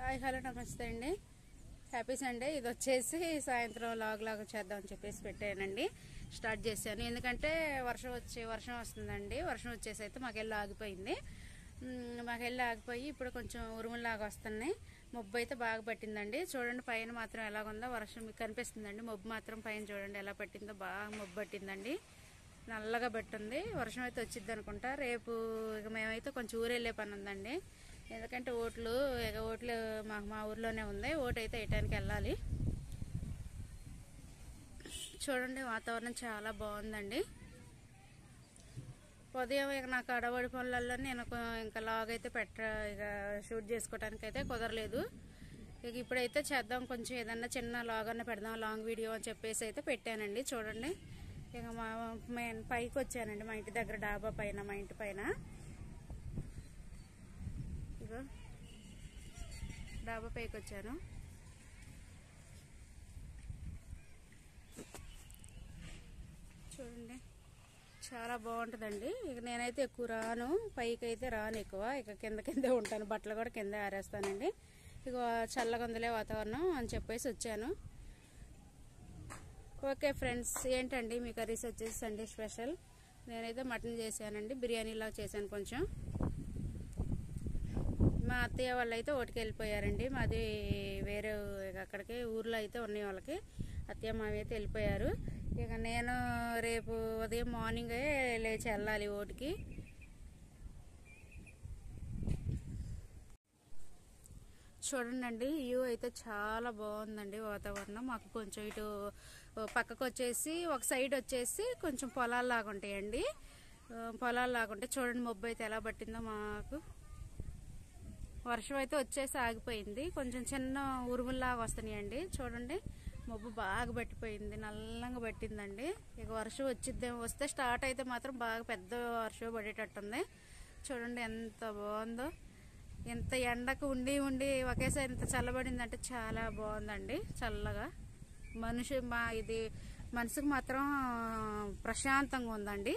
Hi hello నమస్తే అండి. Happy Sunday. ఇది వచ్చేసి సాయంత్రం లాగా చేద్దామని చెప్పేసి పెట్టానండి. స్టార్ట్ చేశాను ఎందుకంటే వర్షం వస్తుందండి. వర్షం వచ్చేసి అయితే మాకెళ్ళి ఆగిపోయింది. ఆగిపోయి ఇప్పుడు కొంచెం ఉరుములాగా వస్తున్నాయి. మబ్బు అయితే బాగా పట్టిందండి. చూడండి పైన మాత్రం ఎలాగుందో వర్షం మీకు కనిపిస్తుందండి. మబ్బు మాత్రం పైన చూడండి ఎలా పట్టిందో, బాగా మబ్బు పట్టిందండి. నల్లగా పట్టింది. వర్షం అయితే వచ్చింది అనుకుంటా. రేపు ఇక మేమైతే కొంచెం ఊరెళ్ళే పని ఉందండి. ఎందుకంటే ఓట్లు మా ఊర్లోనే ఉంది. ఓటు అయితే వేయటానికి వెళ్ళాలి. చూడండి వాతావరణం చాలా బాగుందండి. ఉదయం ఇక నాకు అడవడి పనులలో నేను ఇంకా లాగ్ అయితే ఇక షూట్ చేసుకోవడానికి అయితే కుదరలేదు. ఇక ఇప్పుడైతే చేద్దాం, కొంచెం ఏదన్నా చిన్న లాగ్ అన్న పెడదాం, లాంగ్ వీడియో అని చెప్పేసి అయితే పెట్టానండి. చూడండి ఇక నేను పైకి వచ్చానండి, మా ఇంటి దగ్గర డాబా పైన, మా ఇంటి పైన ఇగో డాబా పైకి వచ్చాను. చూడండి చాలా బాగుంటుందండి. ఇక నేనైతే ఎక్కువ రాను, పైకి అయితే రాను ఎక్కువ. ఇక కిందే ఉంటాను, బట్టలు కూడా కిందే ఆరేస్తానండి. ఇక చల్లగా ఉందిలే వాతావరణం అని చెప్పేసి వచ్చాను. ఓకే ఫ్రెండ్స్, ఏంటండి మీ కర్రీస్ వచ్చేసి సండే స్పెషల్. నేనైతే మటన్ చేశానండి, బిర్యానీలాగా చేశాను కొంచెం. మా అత్తయ్య వాళ్ళు అయితే ఓటుకి వెళ్ళిపోయారండి. మాది వేరే అక్కడికి ఊర్లో అయితే ఉన్నాయి వాళ్ళకి. అత్తయ్య మావి అయితే వెళ్ళిపోయారు. ఇక నేను రేపు ఉదయం మార్నింగే లేచి వెళ్ళాలి ఓటుకి. చూడండి వ్యూ అయితే చాలా బాగుందండి వాతావరణం. మాకు కొంచెం ఇటు పక్కకు వచ్చేసి ఒక సైడ్ వచ్చేసి కొంచెం పొలాల్లాగా ఉంటాయండి. పొలాల్లాగా ఉంటాయి. చూడండి మబ్బు అయితే ఎలా పట్టిందో. మాకు వర్షం అయితే వచ్చేసి ఆగిపోయింది. కొంచెం చిన్న ఉరుముల్లాగా వస్తున్నాయండి. చూడండి మబ్బు బాగా పట్టిపోయింది, నల్లంగా పట్టిందండి. ఇక వర్షం వస్తే స్టార్ట్ అయితే మాత్రం బాగా పెద్ద వర్షం పడేటట్టుంది. చూడండి ఎంత బాగుందో. ఎంత ఎండకు ఉండి ఒకేసారి ఇంత చల్లబడిందంటే చాలా బాగుందండి. చల్లగా ఇది మనసుకు మాత్రం ప్రశాంతంగా ఉందండి.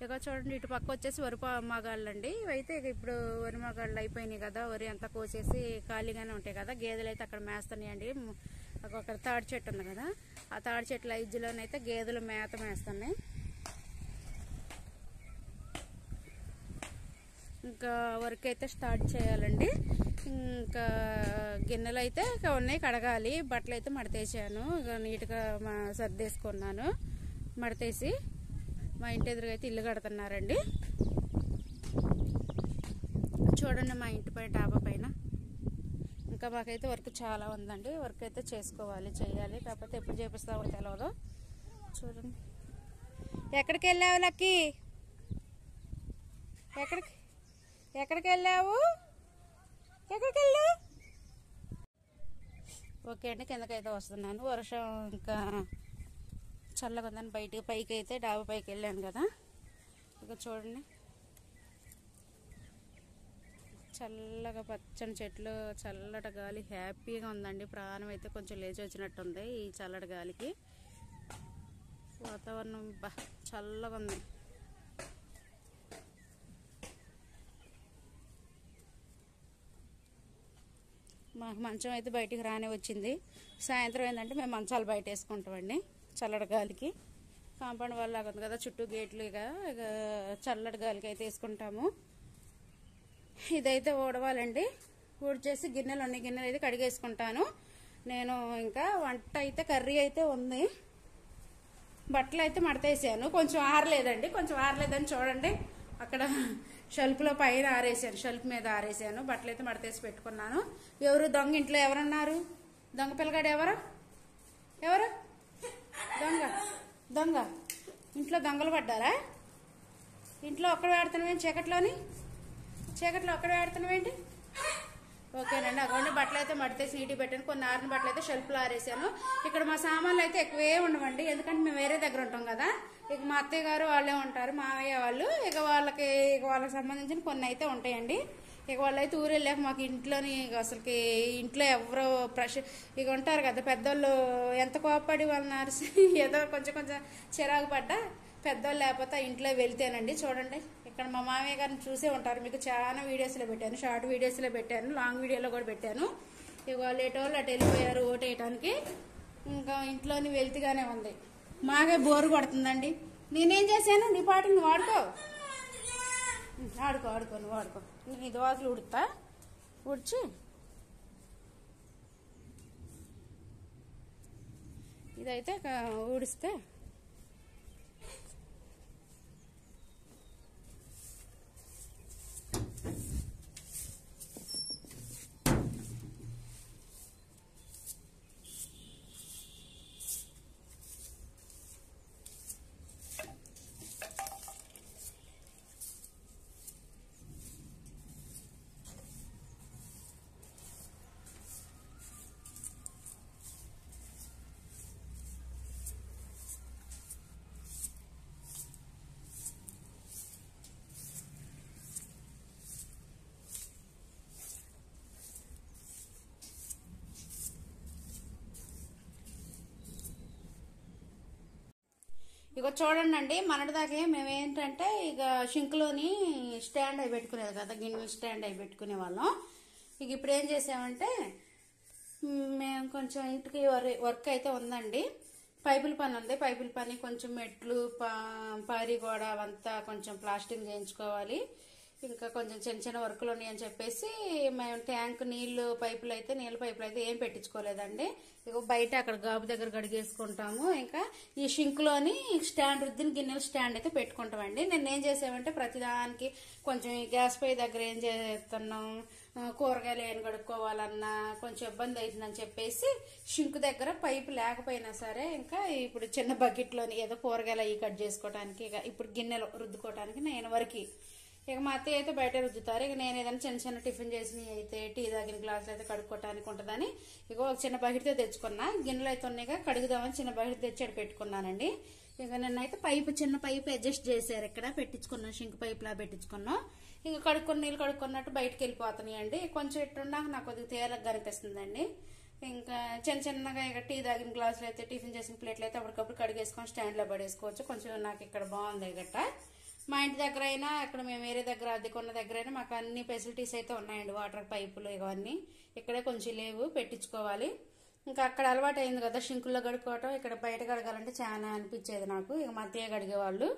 ఇక చూడండి ఇటు పక్క వచ్చేసి వరి మగాళ్ళు అండి. ఇవైతే ఇక ఇప్పుడు వరి మగాళ్ళు అయిపోయినాయి కదా. వరి అంతా కోసేసి ఖాళీగానే ఉంటాయి కదా. గేదెలు అయితే అక్కడ మేస్తున్నాయండి. ఒక తాడి చెట్టు ఉంది కదా, ఆ తాడి చెట్ల ఇజ్జులోనైతే గేదెలు మేస్తున్నాయి. ఇంకా వర్క్ అయితే స్టార్ట్ చేయాలండి. ఇంకా గిన్నెలు అయితే ఉన్నాయి, కడగాలి. బట్టలు అయితే మడతేసాను, ఇక నీట్గా సర్దేసుకున్నాను. మడతేసి మా ఇంటి ఎదురుగా అయితే ఇల్లు కడుతున్నారండి. చూడండి మా ఇంటి పైన డాబా పైన. ఇంకా మాకైతే వర్క్ చాలా ఉందండి. వర్క్ అయితే చేయాలి. కాకపోతే ఎప్పుడు చేపిస్తామో తెలియదు. చూడండి ఎక్కడికి వెళ్ళావు లక్కీ? ఎక్కడికి వెళ్ళావు? ఓకే అండి, కిందకైతే వస్తున్నాను. వర్షం ఇంకా చల్లగా ఉందని పైకి అయితే డాబా పైకి వెళ్ళాను కదా. ఇక చూడండి చల్లగా పచ్చని చెట్లు, చల్లటి గాలి, హ్యాపీగా ఉందండి. ప్రాణం అయితే కొంచెం లేచి వచ్చినట్టుంది ఈ చల్లటి గాలికి. వాతావరణం చల్లగా ఉంది. మాకు మంచం అయితే బయటికి రానే వచ్చింది. సాయంత్రం ఏంటంటే మేము మంచాలు బయట వేసుకుంటామండి చల్లటి గాలికి. కాంపౌండ్ వాళ్ళ లాగా ఉంది కదా, చుట్టూ గేట్లు. ఇక చల్లటి గాలికి అయితే వేసుకుంటాము. ఇదైతే ఊడవాలండి. ఊడ్చేసి గిన్నెలు అయితే కడిగేసుకుంటాను నేను. ఇంకా వంట అయితే కర్రీ అయితే ఉంది. బట్టలు అయితే మడతేసాను. కొంచెం ఆరలేదని చూడండి అక్కడ షెల్ఫ్లో పైన ఆరేసాను, షెల్ఫ్ మీద ఆరేసాను. బట్టలు అయితే మడతేసి పెట్టుకున్నాను. ఇంట్లో ఎవరున్నారు? దొంగ పిల్లగాడు ఎవరు? దొంగ ఇంట్లో దొంగలు పడ్డారా? ఇంట్లో ఒక్కడ ఆడుతున్నావేంటి? చీకట్లో ఒక్కడ ఆడుతున్నావేంటి? ఓకేనండి. అక్కడ బట్టలు అయితే మడితేసి నీటి పెట్టాను. కొన్ని ఆరిన బట్టలు అయితే షెల్ఫ్లో ఆరేసాను. ఇక్కడ మా సామాన్లు అయితే ఎక్కువే ఉండవండి, ఎందుకంటే మేము వేరే దగ్గర ఉంటాం కదా. ఇక మా అత్తయ్య గారు వాళ్ళే ఉంటారు, మావయ్య వాళ్ళు. ఇక వాళ్ళకి సంబంధించిన కొన్ని అయితే ఉంటాయండి. ఇక వాళ్ళైతే ఊరు వెళ్ళాక మాకు ఇంట్లోని అసలుకి ఇంట్లో ఎవరో ఇక ఉంటారు కదా పెద్దోళ్ళు, ఎంత కోపడి వాళ్ళని అరిసి ఏదో కొంచెం చిరాకు పడ్డా పెద్దోళ్ళు లేకపోతే ఇంట్లో వెళ్తేనండి. చూడండి ఇక్కడ మా మామయ్య గారిని చూసే ఉంటారు, మీకు చాలా వీడియోస్లో పెట్టాను, షార్ట్ వీడియోస్లో పెట్టాను, లాంగ్ వీడియోలో కూడా పెట్టాను. ఇక వాళ్ళు ఎటోళ్ళు అటు వెళ్ళిపోయారు ఓటేయటానికి. ఇంకా ఇంట్లోని వెళ్తిగానే ఉంది. మాకే బోరు కొడుతుందండి. నేనేం చేశాను, నీ పాటు నువ్వు ఆడుకో నువ్వు ఆడుకో. నీ దోశలు ఉడుతా ఉడిచి ఇదైతే ఊడిస్తే ఇక చూడండి అండి. మొన్నటిదాకే మేము ఏంటంటే ఇక షింక్లోని స్టాండ్ అవి పెట్టుకునేది కదా, గిన్నెలు స్టాండ్ అవి పెట్టుకునే వాళ్ళం. ఇక ఇప్పుడు ఏం చేసామంటే మేము కొంచెం ఇంటికి వర్క్ అయితే ఉందండి. పైపుల పని ఉంది. పైపుల పని కొంచెం మెట్లు పారి గోడ అవంతా కొంచెం ప్లాస్టింగ్ చేయించుకోవాలి. ఇంకా కొంచెం చిన్న చిన్న వర్కులు ఉన్నాయని చెప్పేసి మేము ట్యాంక్ నీళ్ళ పైపులు అయితే ఏం పెట్టించుకోలేదండి. ఇక బయట అక్కడ గాబు దగ్గర గడిగేసుకుంటాము. ఇంకా ఈ షింక్లోని స్టాండ్ రుద్దిన గిన్నెల స్టాండ్ అయితే పెట్టుకుంటామండి. నేను ఏం చేసామంటే ప్రతిదానికి కొంచెం ఈ గ్యాస్ పై దగ్గర ఏం చేస్తున్నాం, కూరగాయలు ఏం కడుక్కోవాలన్నా కొంచెం ఇబ్బంది అవుతుందని చెప్పేసి షింక్ దగ్గర పైపు లేకపోయినా సరే ఇంకా ఇప్పుడు చిన్న బకెట్లోని ఏదో కూరగాయలు అవి కట్ చేసుకోవడానికి, ఇక ఇప్పుడు గిన్నెలు రుద్దుకోవడానికి నేను వరకు. ఇక మా అత్తయ్య అయితే బయట రుద్దుతారు. ఇక నేను ఏదైనా చిన్న చిన్న టిఫిన్ చేసినవి అయితే టీ తాగిన గ్లాసులు అయితే కడుక్కోవడానికి ఉంటుందని ఇక ఒక చిన్న బకెట్తో తెచ్చుకున్నా. గిన్నెలు అయితే ఉన్నాయిగా కడుగుదామని చిన్న బకెట్ తెచ్చి పెట్టుకున్నానండి. ఇక నిన్నైతే చిన్న పైపు అడ్జస్ట్ చేశారు, ఇక్కడ పెట్టించుకున్నాం, షింక్ పైపులా పెట్టించుకున్నాం. ఇంకా నీళ్ళు కడుక్కున్నట్టు బయటకు వెళ్ళిపోతున్నాయి అండి. కొంచెం ఇట్టున్నాక నాకు కొద్దిగా తేలిగ్గా అనిపిస్తుందండి. ఇంకా చిన్నగా ఇక టీ తాగిన గ్లాసులు అయితే టిఫిన్ చేసిన ప్లేట్లు అయితే అప్పటికప్పుడు కడిగేసుకొని స్టాండ్లో పడేసుకోవచ్చు. కొంచెం నాకు ఇక్కడ బాగుంది గట్ట. మా ఇంటి దగ్గర అయినా ఇక్కడ మేము వేరే దగ్గర అద్దెకున్న దగ్గర అయినా మాకు అన్ని ఫెసిలిటీస్ అయితే ఉన్నాయండి. వాటర్ పైపులు ఇవన్నీ ఇక్కడే కొంచెం లేవు, పెట్టించుకోవాలి. ఇంకా అక్కడ అలవాటు అయింది కదా షింకుల్లో కడుక్కోవటం, ఇక్కడ బయట కడగాలంటే చాలా అనిపించేది నాకు. ఇక మా అత్తయ్య కడిగేవాళ్ళు.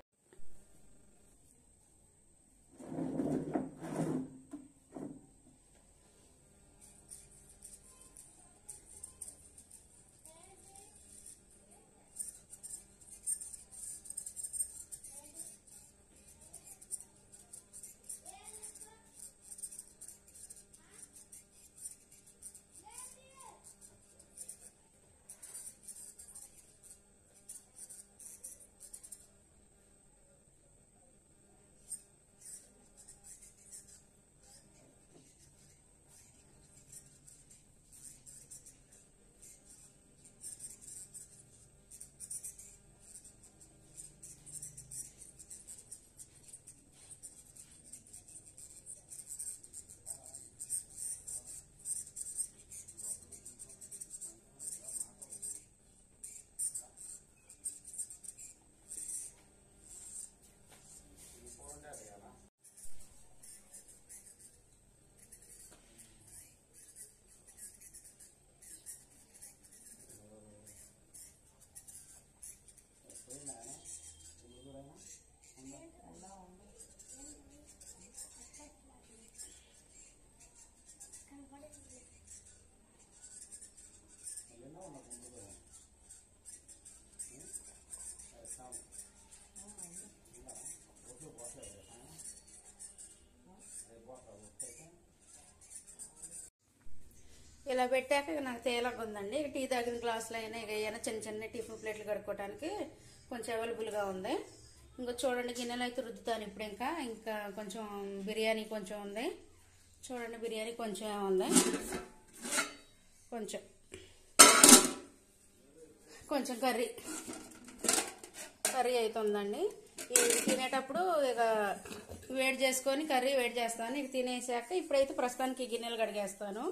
ఇలా పెట్టాక నాకు తేలిగ్గా ఉందండి. టీ తాగిన గ్లాసులు అయినా ఇక ఏమైనా చిన్న చిన్న టిఫిన్ ప్లేట్లు కడుక్కోవడానికి కొంచెం అవైలబుల్గా ఉంది. ఇంకా చూడండి గిన్నెలు అయితే రుద్దుతాను ఇప్పుడు. ఇంకా కొంచెం బిర్యానీ కొంచెం ఉంది. చూడండి బిర్యానీ కొంచెం ఉంది, కొంచెం కర్రీ అయితే ఉందండి. ఇది తినేటప్పుడు ఇక వేడి చేసుకొని కర్రీ వేడి చేస్తాను. ఇక తినేసాక ఇప్పుడైతే ప్రస్తుతానికి గిన్నెలు కడిగేస్తాను.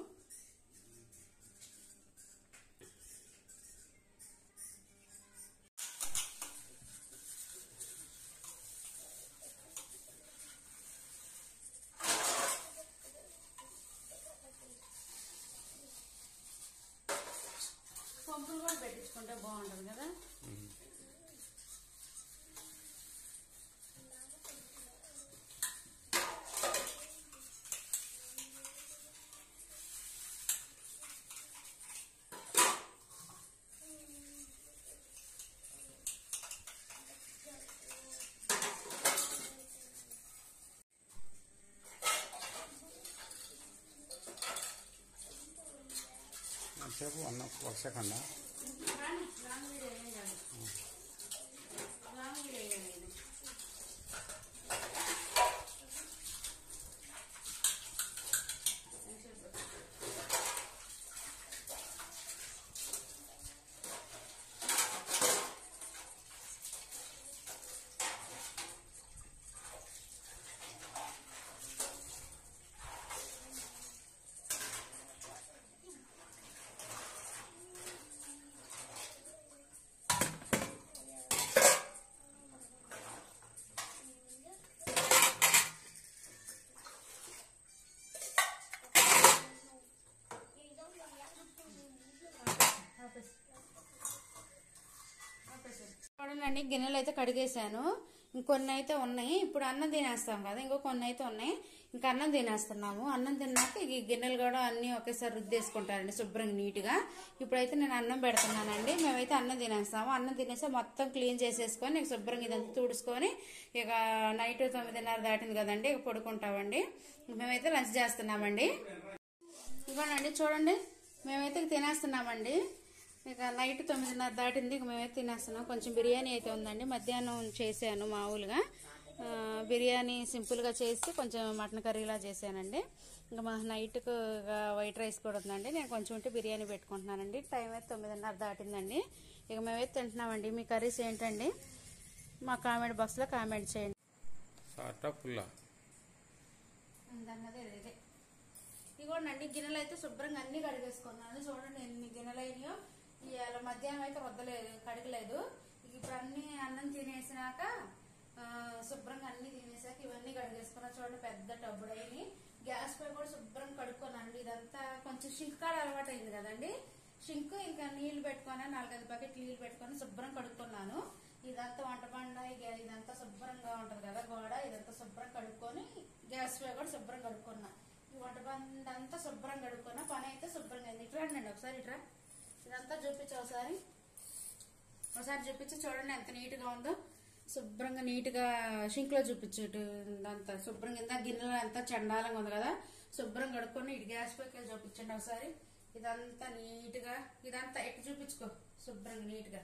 వేసుకుంటే బాగుంటుంది కదా. సేపు ఒక సెకండ్ చూడండి, గిన్నెలు అయితే కడిగేసాను. ఇంకొన్ని అయితే ఉన్నాయి. ఇప్పుడు అన్నం తినేస్తాం కదా, ఇంకో కొన్ని అయితే ఉన్నాయి. ఇంకా అన్నం తినేస్తున్నాము. అన్నం తిన్నాక ఈ గిన్నెలు కూడా అన్ని ఒకేసారి రుద్దేసుకుంటారండి శుభ్రంగా నీట్గా. ఇప్పుడైతే నేను అన్నం పెడుతున్నానండి. మేమైతే అన్నం తినేస్తాము. అన్నం తినేస్తే మొత్తం క్లీన్ చేసేసుకొని శుభ్రంగా ఇదంతా తుడుచుకొని ఇక నైట్ 9:30 దాటింది కదండి, ఇక పడుకుంటామండి. మేమైతే లంచ్ చేస్తున్నామండి. ఇవ్వనండి చూడండి, మేమైతే తినేస్తున్నామండి. ఇక నైట్ 9:30 దాటింది, ఇక మేమైతే తినేస్తున్నాం. కొంచెం బిర్యానీ అయితే ఉందండి, మధ్యాహ్నం చేశాను మామూలుగా. బిర్యానీ సింపుల్గా చేసి కొంచెం మటన్ కర్రీలా చేశానండి. ఇంకా మా నైట్కు వైట్ రైస్ కూడా ఉందండి. నేను కొంచెం ఉంటే బిర్యానీ పెట్టుకుంటున్నానండి. టైం అయితే 9:30 దాటిందండి. ఇక మేమైతే తింటున్నామండి. మీ కర్రీస్ ఏంటండి? మా కామెంట్ బాక్స్లో కామెంట్ చేయండి. ఇదిగోండి, గిన్నెలు అయితే శుభ్రంగా అన్ని కడిగేసుకున్నాను. చూడండి ఎన్ని గిన్నెలు అయినాయో. ఇవాళ మధ్యాహ్నం అయితే రుద్దలేదు, కడగలేదు. ఇప్పుడు అన్ని అన్నం తినేసినాక శుభ్రంగా అన్ని తినేసాక ఇవన్నీ కడిగేసుకున్నా. చూడండి పెద్ద టబ్బుడు అయ్యి. గ్యాస్ పై కూడా శుభ్రంగా కడుక్కున్నానండి. ఇదంతా కొంచెం షింక్ కాడ అలవాటు అయింది కదండి. షింక్ ఇంకా నీళ్లు పెట్టుకొని 4-5 బకెట్ నీళ్లు పెట్టుకొని శుభ్రం కడుక్కున్నాను. ఇదంతా వంట బండ ఇదంతా శుభ్రంగా ఉంటది కదా గోడ, ఇదంతా శుభ్రం కడుక్కొని గ్యాస్ పై కూడా శుభ్రం కడుక్కున్నా. ఈ వంట బండ అంతా శుభ్రం కడుక్కున్నా. పని అయితే శుభ్రంగా అయింది. ఇట్రా అండి ఒకసారి, ఇట్రా. ఇదంతా చూపించు ఒకసారి చూపించి చూడండి ఎంత నీట్ గా ఉందో. శుభ్రంగా నీట్ గా షింక్ లో చూపించు. అంతా శుభ్రంగా ఇందా గిన్నెలో అంతా చండాలంగా ఉంది కదా, శుభ్రం కడుక్కొని ఇటు గ్యాస్ పైకి చూపించండి ఒకసారి. ఇదంతా నీట్ గా, ఇదంతా ఎట్టు చూపించుకో శుభ్రంగా నీట్ గా.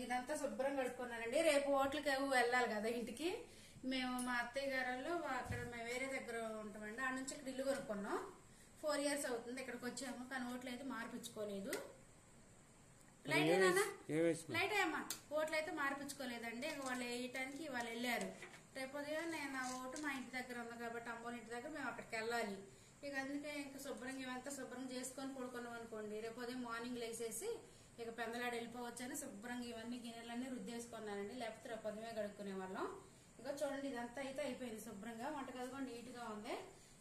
ఇదంతా శుభ్రం కడుక్కున్నానండి. రేపు హోటల్కి వెళ్ళాలి కదా ఇంటికి. మేము మా అత్తయ్య గారు అక్కడ మేము వేరే దగ్గర ఉంటామండి. ఆ నుంచి ఇక్కడ ఇల్లు కొనుక్కున్నాం. 4 years అవుతుంది ఇక్కడికి వచ్చాము. కానీ ఓట్లు అయితే మార్పించుకోలేదు. లైట్ అయ్యమ్మా, ఓట్లు అయితే మార్పించుకోలేదండి. వాళ్ళు వేయటానికి వాళ్ళు వెళ్ళారు. రేపు ఉదయం నేను నా ఓటు మా ఇంటి దగ్గర ఉంది కాబట్టి అమ్మోళ్ళ ఇంటి దగ్గర మేము అక్కడికి వెళ్ళాలి. ఇక అందుకే ఇంకా శుభ్రంగా ఇవంతా శుభ్రం చేసుకొని పడుకున్నాం అనుకోండి. రేపు ఉదయం మార్నింగ్ లేసేసి ఇక పెందలాడు వెళ్ళిపోవచ్చని శుభ్రంగా ఇవన్నీ గిన్నెలన్నీ రుద్దేసుకున్నానండి. లేకపోతే రేపు ఉదయమే కడుక్కునే వాళ్ళం. ఇక చూడండి ఇదంతా అయితే అయిపోయింది శుభ్రంగా. వంటగది కూడా నీట్ గా ఉంది.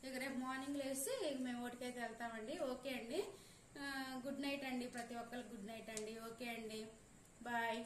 ఇక రేపు మార్నింగ్ లేసి మేము ఓటుకైతే వెళ్తామండి. ఓకే అండి, గుడ్ నైట్ అండి. ప్రతి ఒక్కరికి గుడ్ నైట్ అండి. ఓకే అండి, బాయ్.